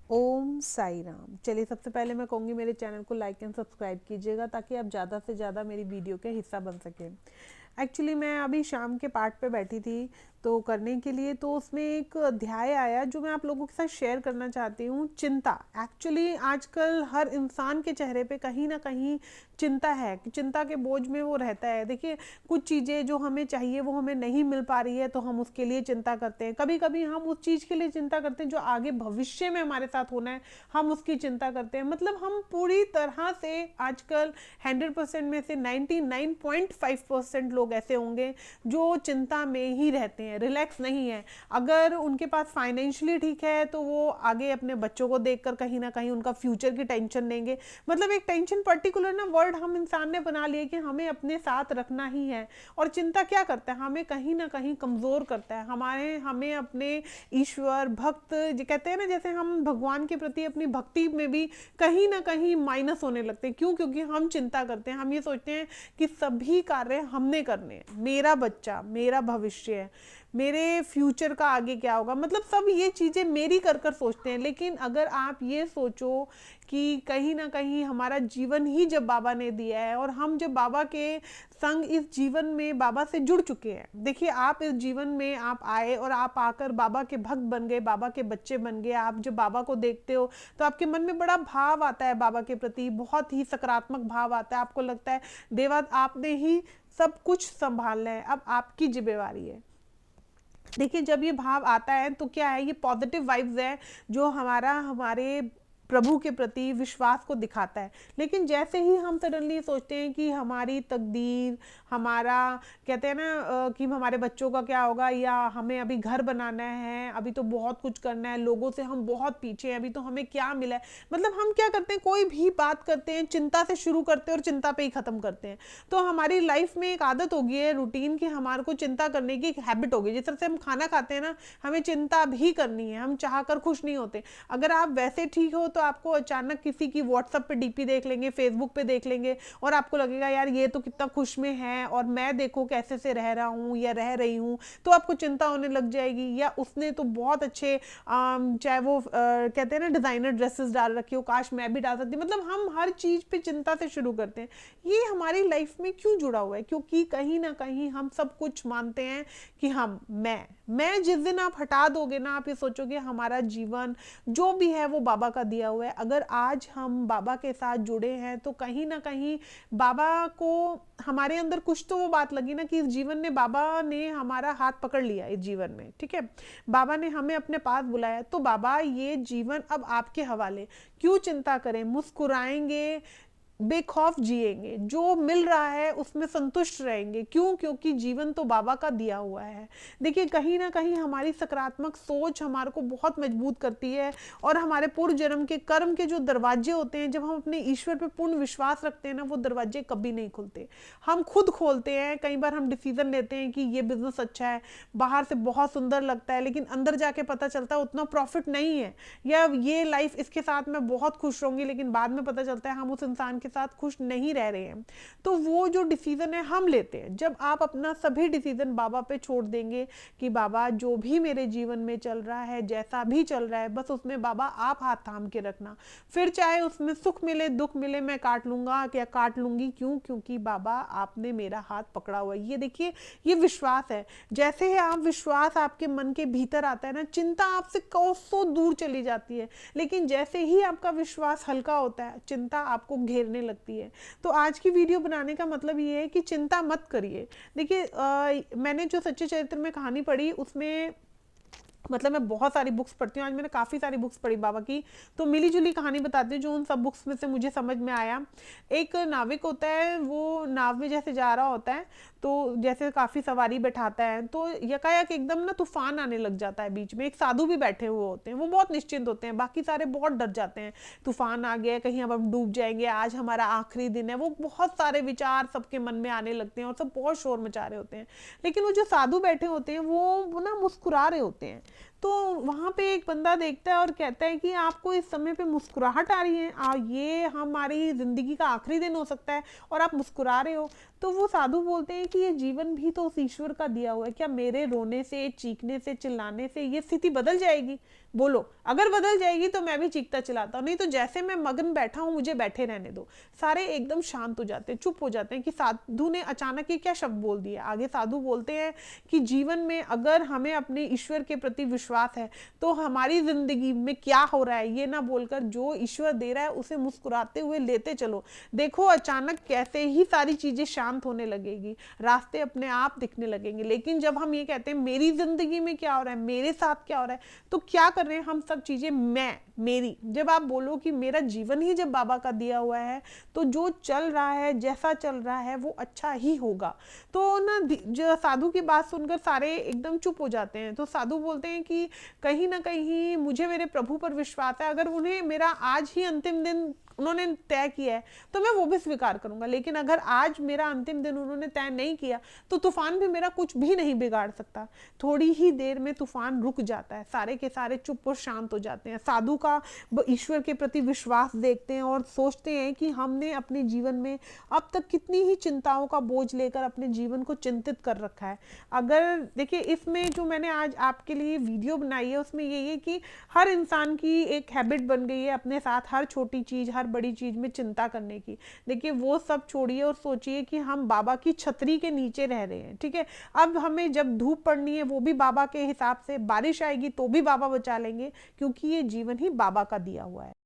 ओम साई राम। चलिए, सबसे पहले मैं कहूँगी मेरे चैनल को लाइक एंड सब्सक्राइब कीजिएगा ताकि आप ज़्यादा से ज़्यादा मेरी वीडियो के हिस्सा बन सकें। एक्चुअली मैं अभी शाम के पाठ पे बैठी थी तो करने के लिए, तो उसमें एक अध्याय आया जो मैं आप लोगों के साथ शेयर करना चाहती हूँ। चिंता। एक्चुअली आजकल हर इंसान के चेहरे पे कहीं ना कहीं चिंता है, चिंता के बोझ में वो रहता है। देखिए, कुछ चीज़ें जो हमें चाहिए वो हमें नहीं मिल पा रही है तो हम उसके लिए चिंता करते हैं। कभी कभी हम उस चीज़ के लिए चिंता करते हैं जो आगे भविष्य में हमारे साथ होना है, हम उसकी चिंता करते हैं। मतलब हम पूरी तरह से आजकल 100% में से 99.5% लोग ऐसे होंगे जो चिंता में ही रहते हैं, रिलैक्स नहीं है। अगर उनके पास फाइनेंशियली ठीक है तो वो आगे अपने बच्चों को देखकर कहीं ना कहीं उनका फ्यूचर की टेंशन लेंगे। मतलब एक टेंशन पर्टिकुलर ना वर्ड हम इंसान ने बना लिया कि हमें अपने साथ रखना ही है। और चिंता क्या करता है, हमें कहीं ना कहीं कमज़ोर करता है। हमें अपने ईश्वर भक्त जो कहते हैं ना, जैसे हम भगवान के प्रति अपनी भक्ति में भी कहीं ना कहीं माइनस होने लगते हैं। क्यों? क्योंकि हम चिंता करते हैं, हम ये सोचते हैं कि सभी कार्य हमने करने हैं, मेरा बच्चा, मेरा भविष्य है, मेरे फ्यूचर का आगे क्या होगा, मतलब सब ये चीज़ें मेरी कर कर सोचते हैं। लेकिन अगर आप ये सोचो कि कहीं ना कहीं हमारा जीवन ही जब बाबा ने दिया है और हम जब बाबा के संग इस जीवन में बाबा से जुड़ चुके हैं। देखिए, आप इस जीवन में आप आए और आप आकर बाबा के भक्त बन गए, बाबा के बच्चे बन गए। आप जब बाबा को देखते हो तो आपके मन में बड़ा भाव आता है बाबा के प्रति, बहुत ही सकारात्मक भाव आता है। आपको लगता है देवा आपने ही सब कुछ संभालना है, अब आपकी जिम्मेवारी है। देखिए, जब ये भाव आता है तो क्या है, ये पॉजिटिव वाइब्स है जो हमारे प्रभु के प्रति विश्वास को दिखाता है। लेकिन जैसे ही हम सडनली सोचते हैं कि हमारी तकदीर, हमारा कहते हैं ना कि हमारे बच्चों का क्या होगा, या हमें अभी घर बनाना है, अभी तो बहुत कुछ करना है, लोगों से हम बहुत पीछे हैं, अभी तो हमें क्या मिला है, मतलब हम क्या करते हैं, कोई भी बात करते हैं चिंता से शुरू करते हैं और चिंता पे ही खत्म करते हैं। तो हमारी लाइफ में एक आदत हो गई है, रूटीन की, हमारे को चिंता करने की एक हैबिट हो गई। जिस तरह से हम खाना खाते हैं ना, हमें चिंता भी करनी है, हम चाह कर खुश नहीं होते। अगर आप वैसे ठीक हो तो आपको अचानक किसी की व्हाट्सएप पे डीपी देख लेंगे, फेसबुक पे देख लेंगे और आपको लगेगा यार ये तो कितना खुश में है और मैं देखो कैसे से रह रहा हूँ या रह रही हूँ, तो आपको चिंता होने लग जाएगी। या उसने तो बहुत अच्छे चाहे वो कहते हैं ना डिजाइनर ड्रेसेस डाल रखी हो, काश मैं भी डाल सकती। मतलब हम हर चीज पे चिंता से शुरू करते हैं। ये हमारी लाइफ में क्यों जुड़ा हुआ है? क्योंकि कहीं ना कहीं हम सब कुछ मानते हैं कि हम मैं जिस दिन आप हटा दोगे ना, आप ये सोचोगे हमारा जीवन जो भी है वो बाबा का दिया हुआ है। अगर आज हम बाबा के साथ जुड़े हैं तो कहीं ना कहीं बाबा को हमारे अंदर कुछ तो वो बात लगी ना कि इस जीवन में बाबा ने हमारा हाथ पकड़ लिया, इस जीवन में ठीक है, बाबा ने हमें अपने पास बुलाया, तो बाबा ये जीवन अब आपके हवाले, क्यों चिंता करें, मुस्कुराएंगे, बेखौफ जिएंगे, जो मिल रहा है उसमें संतुष्ट रहेंगे। क्यों? क्योंकि जीवन तो बाबा का दिया हुआ है। देखिए, कहीं ना कहीं हमारी सकारात्मक सोच हमारे को बहुत मजबूत करती है और हमारे पूर्व जन्म के कर्म के जो दरवाजे होते हैं, जब हम अपने ईश्वर पे पूर्ण विश्वास रखते हैं ना, वो दरवाजे कभी नहीं खुलते, हम खुद खोलते हैं। कई बार हम डिसीजन लेते हैं कि ये बिजनेस अच्छा है, बाहर से बहुत सुंदर लगता है, लेकिन अंदर जाके पता चलता है उतना प्रॉफिट नहीं है, या ये लाइफ इसके साथ मैं बहुत खुश रहूंगी, लेकिन बाद में पता चलता है हम उस इंसान के साथ खुश नहीं रह रहे हैं। तो वो जो डिसीजन है हम लेते हैं। जब आप अपना सभी डिसीजन बाबा पे छोड़ देंगे कि बाबा जो भी मेरे जीवन में चल रहा है, जैसा भी चल रहा है, बस उसमें बाबा आप हाथ थाम के रखना, फिर चाहे उसमें सुख मिले दुख मिले, मैं काट लूंगा क्या काट लूंगी। क्यों? क्योंकि बाबा आपने मेरा हाथ पकड़ा हुआ है। ये देखिए, ये विश्वास है। जैसे ही आप विश्वास आपके मन के भीतर आता है ना, चिंता आपसे कोसों दूर चली जाती है। लेकिन जैसे ही आपका विश्वास हल्का होता है, चिंता आपको घेरने लगती है। तो आज की वीडियो बनाने का मतलब ये है कि चिंता मत करिए। देखिए, मैंने जो सच्चे चरित्र में कहानी पढ़ी उसमें, मतलब मैं बहुत सारी बुक्स पढ़ती हूँ, आज मैंने काफ़ी सारी बुक्स पढ़ी बाबा की, तो मिली जुली कहानी बताती हूँ जो उन सब बुक्स में से मुझे समझ में आया। एक नाविक होता है, वो नाव में जैसे जा रहा होता है, तो जैसे काफ़ी सवारी बैठाता है, तो यकायक एकदम ना तूफान आने लग जाता है। बीच में एक साधु भी बैठे हुए होते हैं, वो बहुत निश्चिंत होते हैं, बाकी सारे बहुत डर जाते हैं, तूफान आ गया, कहीं अब हम डूब जाएंगे, आज हमारा आखिरी दिन है। वो बहुत सारे विचार सबके मन में आने लगते हैं और सब बहुत शोर मचा रहे होते हैं। लेकिन वो जो साधु बैठे होते हैं वो ना मुस्कुरा रहे होते हैं। तो वहाँ पे एक बंदा देखता है और कहता है कि आपको इस समय पे मुस्कुराहट आ रही है, ये हमारी ज़िंदगी का आखिरी दिन हो सकता है और आप मुस्कुरा रहे हो। तो वो साधु बोलते हैं कि ये जीवन भी तो उस ईश्वर का दिया हुआ है, क्या मेरे रोने से, चीखने से, चिल्लाने से ये स्थिति बदल जाएगी? बोलो, अगर बदल जाएगी तो मैं भी चीखता चिल्लाता हूँ, नहीं तो जैसे मैं मगन बैठा हूँ मुझे बैठे रहने दो। सारे एकदम शांत हो जाते हैं, चुप हो जाते हैं कि साधु ने अचानक ये क्या शब्द बोल दिया। आगे साधु बोलते हैं कि जीवन में अगर हमें अपने ईश्वर के प्रति विश्वास है तो हमारी जिंदगी में क्या हो रहा है ये ना बोलकर जो ईश्वर दे रहा है उसे मुस्कुराते हुए लेते चलो। देखो अचानक कैसे ही सारी चीजें शांत होने लगेगी, रास्ते अपने आप दिखने लगेंगे। लेकिन जब हम ये कहते हैं मेरी जिंदगी में क्या हो रहा है, मेरे साथ क्या हो रहा है, तो क्या कर रहे हैं हम सब चीजें मैं मेरी। जब आप बोलो कि मेरा जीवन ही जब बाबा का दिया हुआ है तो जो चल रहा है जैसा चल रहा है वो अच्छा ही होगा। तो ना जो साधु की बात सुनकर सारे एकदम चुप हो जाते हैं। तो साधु बोलते हैं कि कहीं ना कहीं मुझे मेरे प्रभु पर विश्वास है, अगर उन्हें मेरा आज ही अंतिम दिन उन्होंने तय किया है तो मैं वो भी स्वीकार करूंगा। लेकिन अगर आज मेरा अंतिम दिन उन्होंने तय नहीं किया तो तूफान भी मेरा कुछ भी नहीं बिगाड़ सकता। थोड़ी ही देर में तूफान रुक जाता है, सारे के सारे चुप और शांत हो जाते हैं। साधु का ईश्वर के प्रति विश्वास देखते हैं और सोचते हैं कि हमने अपने जीवन में अब तक कितनी ही चिंताओं का बोझ लेकर अपने जीवन को चिंतित कर रखा है। अगर देखिए इसमें जो मैंने आज आपके लिए वीडियो बनाई है उसमें यही है कि हर इंसान की एक हैबिट बन गई है अपने साथ हर छोटी चीज हर बड़ी चीज में चिंता करने की। देखिए वो सब छोड़िए और सोचिए कि हम बाबा की छतरी के नीचे रह रहे हैं, ठीक है। अब हमें जब धूप पड़नी है वो भी बाबा के हिसाब से, बारिश आएगी तो भी बाबा बचा लेंगे, क्योंकि ये जीवन ही बाबा का दिया हुआ है।